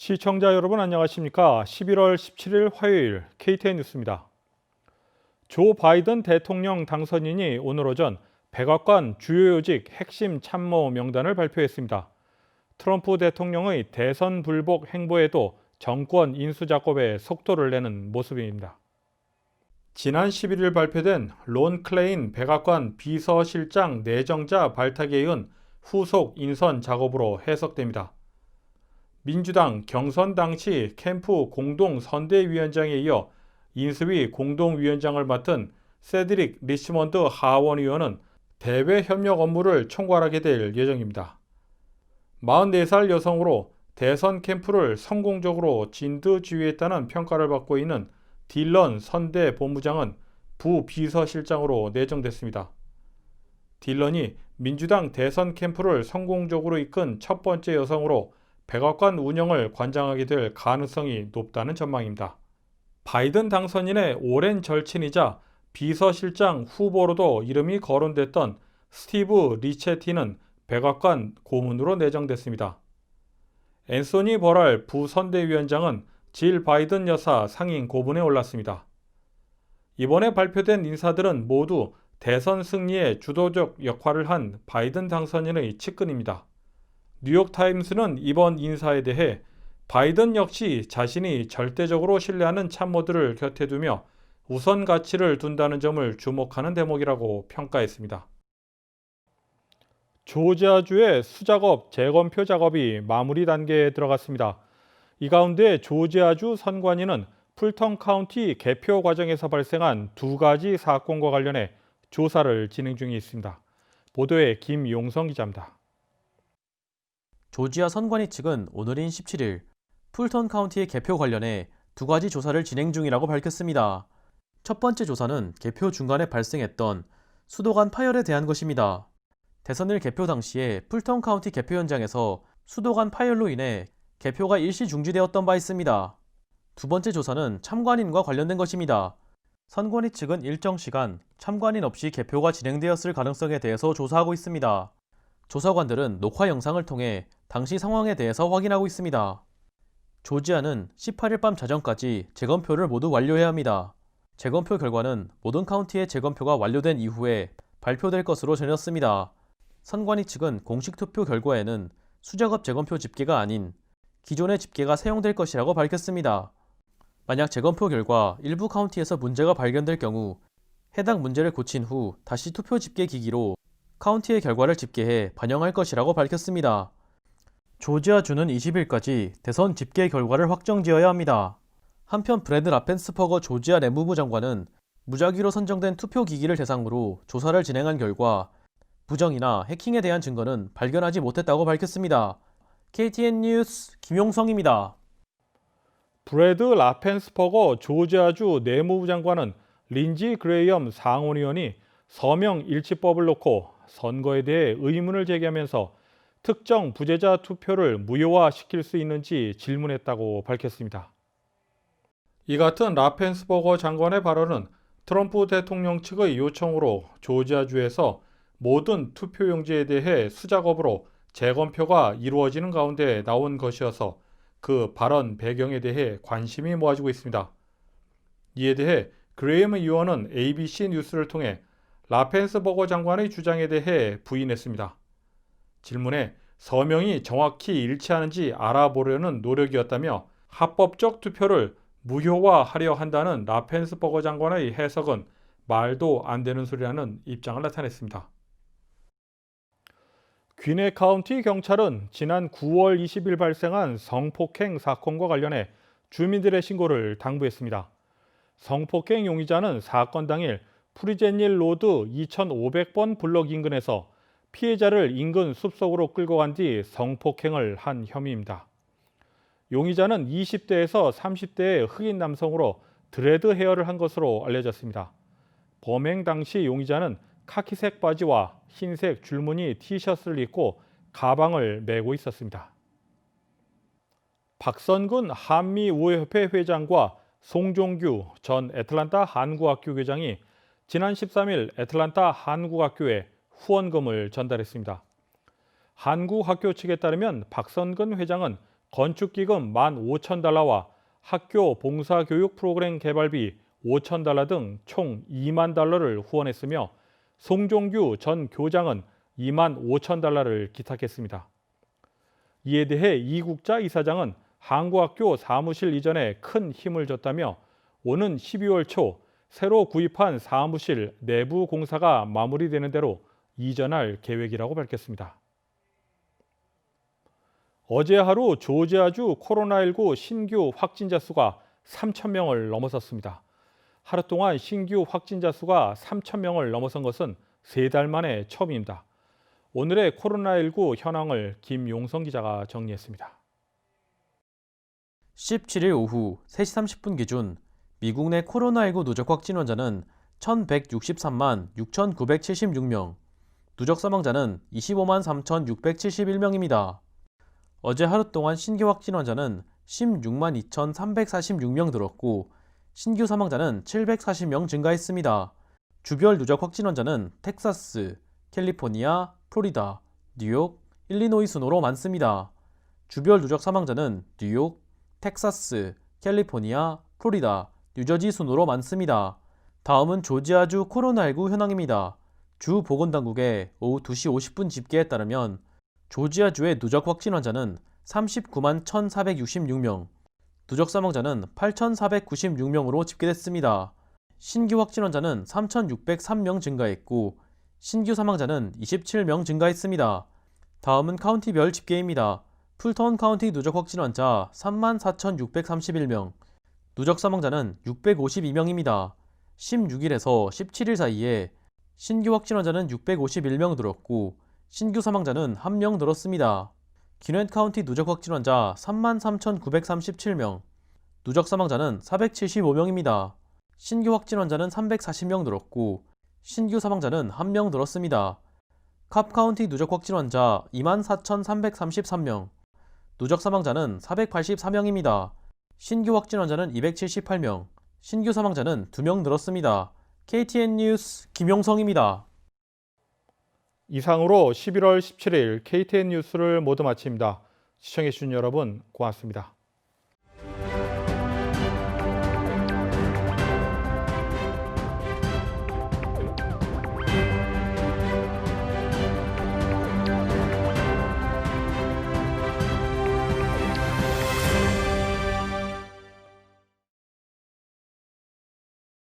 시청자 여러분 안녕하십니까? 11월 17일 화요일 KTN 뉴스입니다. 조 바이든 대통령 당선인이 오늘 오전 백악관 주요 요직 핵심 참모 명단을 발표했습니다. 트럼프 대통령의 대선 불복 행보에도 정권 인수 작업에 속도를 내는 모습입니다. 지난 11일 발표된 론 클레인 백악관 비서실장 내정자 발탁에 이은 후속 인선 작업으로 해석됩니다. 민주당 경선 당시 캠프 공동선대위원장에 이어 인수위 공동위원장을 맡은 세드릭 리치먼드 하원 의원은 대외 협력 업무를 총괄하게 될 예정입니다. 44살 여성으로 대선 캠프를 성공적으로 진두지휘했다는 평가를 받고 있는 딜런 선대 본부장은 부비서실장으로 내정됐습니다. 딜런이 민주당 대선 캠프를 성공적으로 이끈 첫 번째 여성으로 백악관 운영을 관장하게 될 가능성이 높다는 전망입니다. 바이든 당선인의 오랜 절친이자 비서실장 후보로도 이름이 거론됐던 스티브 리체티는 백악관 고문으로 내정됐습니다. 앤소니 버랄 부선대위원장은 질 바이든 여사 상임 고문에 올랐습니다. 이번에 발표된 인사들은 모두 대선 승리에 주도적 역할을 한 바이든 당선인의 측근입니다. 뉴욕타임스는 이번 인사에 대해 바이든 역시 자신이 절대적으로 신뢰하는 참모들을 곁에 두며 우선 가치를 둔다는 점을 주목하는 대목이라고 평가했습니다. 조지아주의 수작업 재검표 작업이 마무리 단계에 들어갔습니다. 이 가운데 조지아주 선관위는 풀턴 카운티 개표 과정에서 발생한 두 가지 사건과 관련해 조사를 진행 중에 있습니다. 보도에 김용성 기자입니다. 조지아 선관위 측은 오늘인 17일 풀턴 카운티의 개표 관련해 두 가지 조사를 진행 중이라고 밝혔습니다. 첫 번째 조사는 개표 중간에 발생했던 수도관 파열에 대한 것입니다. 대선일 개표 당시에 풀턴 카운티 개표 현장에서 수도관 파열로 인해 개표가 일시 중지되었던 바 있습니다. 두 번째 조사는 참관인과 관련된 것입니다. 선관위 측은 일정 시간 참관인 없이 개표가 진행되었을 가능성에 대해서 조사하고 있습니다. 조사관들은 녹화 영상을 통해 당시 상황에 대해서 확인하고 있습니다. 조지아는 18일 밤 자정까지 재검표를 모두 완료해야 합니다. 재검표 결과는 모든 카운티의 재검표가 완료된 이후에 발표될 것으로 전했습니다. 선관위 측은 공식 투표 결과에는 수작업 재검표 집계가 아닌 기존의 집계가 사용될 것이라고 밝혔습니다. 만약 재검표 결과 일부 카운티에서 문제가 발견될 경우 해당 문제를 고친 후 다시 투표 집계 기기로 카운티의 결과를 집계해 반영할 것이라고 밝혔습니다. 조지아주는 20일까지 대선 집계 결과를 확정지어야 합니다. 한편 브래드 라펜스퍼거 조지아 내무부 장관은 무작위로 선정된 투표 기기를 대상으로 조사를 진행한 결과 부정이나 해킹에 대한 증거는 발견하지 못했다고 밝혔습니다. KTN 뉴스 김용성입니다. 브래드 라펜스퍼거 조지아주 내무부 장관은 린지 그레이엄 상원의원이 서명 일치법을 놓고 선거에 대해 의문을 제기하면서 특정 부재자 투표를 무효화시킬 수 있는지 질문했다고 밝혔습니다. 이 같은 라펜스버거 장관의 발언은 트럼프 대통령 측의 요청으로 조지아주에서 모든 투표용지에 대해 수작업으로 재검표가 이루어지는 가운데 나온 것이어서 그 발언 배경에 대해 관심이 모아지고 있습니다. 이에 대해 그레이엄 의원은 ABC 뉴스를 통해 라펜스버거 장관의 주장에 대해 부인했습니다. 질문에 서명이 정확히 일치하는지 알아보려는 노력이었다며 합법적 투표를 무효화하려 한다는 라펜스버거 장관의 해석은 말도 안 되는 소리라는 입장을 나타냈습니다. 귀네 카운티 경찰은 지난 9월 20일 발생한 성폭행 사건과 관련해 주민들의 신고를 당부했습니다. 성폭행 용의자는 사건 당일 프리젠닐 로드 2500번 블럭 인근에서 피해자를 인근 숲속으로 끌고 간 뒤 성폭행을 한 혐의입니다. 용의자는 20대에서 30대의 흑인 남성으로 드레드 헤어를 한 것으로 알려졌습니다. 범행 당시 용의자는 카키색 바지와 흰색 줄무늬 티셔츠를 입고 가방을 메고 있었습니다. 박선근 한미우회협회 회장과 송종규 전 애틀란타 한국학교 교장이 지난 13일 애틀란타 한국학교에 후원금을 전달했습니다. 한국학교 측에 따르면 박선근 회장은 건축기금 15,000달러와 학교 봉사교육 프로그램 개발비 5,000달러 등 총 2만 달러를 후원했으며 송종규 전 교장은 2만 5,000달러를 기탁했습니다. 이에 대해 이국자 이사장은 항구학교 사무실 이전에 큰 힘을 줬다며 오는 12월 초 새로 구입한 사무실 내부 공사가 마무리되는 대로 이전할 계획이라고 밝혔습니다. 어제 하루 조지아주 코로나19 신규 확진자 수가 3,000명을 넘어섰습니다. 하루 동안 신규 확진자 수가 3,000명을 넘어선 것은 3달 만에 처음입니다. 오늘의 코로나19 현황을 김용성 기자가 정리했습니다. 17일 오후 3시 30분 기준 미국 내 코로나19 누적 확진 환자는 1,163만 6,976명, 누적 사망자는 25만 3,671명입니다. 어제 하루 동안 신규 확진 환자는 16만 2,346명 늘었고 신규 사망자는 740명 증가했습니다. 주별 누적 확진 환자는 텍사스, 캘리포니아, 플로리다, 뉴욕, 일리노이 순으로 많습니다. 주별 누적 사망자는 뉴욕, 텍사스, 캘리포니아, 플로리다, 뉴저지 순으로 많습니다. 다음은 조지아주 코로나19 현황입니다. 주 보건당국의 오후 2시 50분 집계에 따르면 조지아주의 누적 확진 환자는 39만 1,466명, 누적 사망자는 8,496명으로 집계됐습니다. 신규 확진 환자는 3,603명 증가했고 신규 사망자는 27명 증가했습니다. 다음은 카운티별 집계입니다. 풀턴 카운티 누적 확진 환자 34,631명, 누적 사망자는 652명입니다. 16일에서 17일 사이에 신규 확진 환자는 651명 늘었고 신규 사망자는 1명 늘었습니다. 기넷 카운티 누적 확진 환자 33,937명, 누적 사망자는 475명입니다. 신규 확진 환자는 340명 늘었고 신규 사망자는 1명 늘었습니다. 캅 카운티 누적 확진 환자 24,333명, 누적 사망자는 484명입니다. 신규 확진 환자는 278명, 신규 사망자는 2명 늘었습니다. KTN 뉴스 김용성입니다. 이상으로 11월 17일 KTN 뉴스를 모두 마칩니다. 시청해주신 여러분 고맙습니다.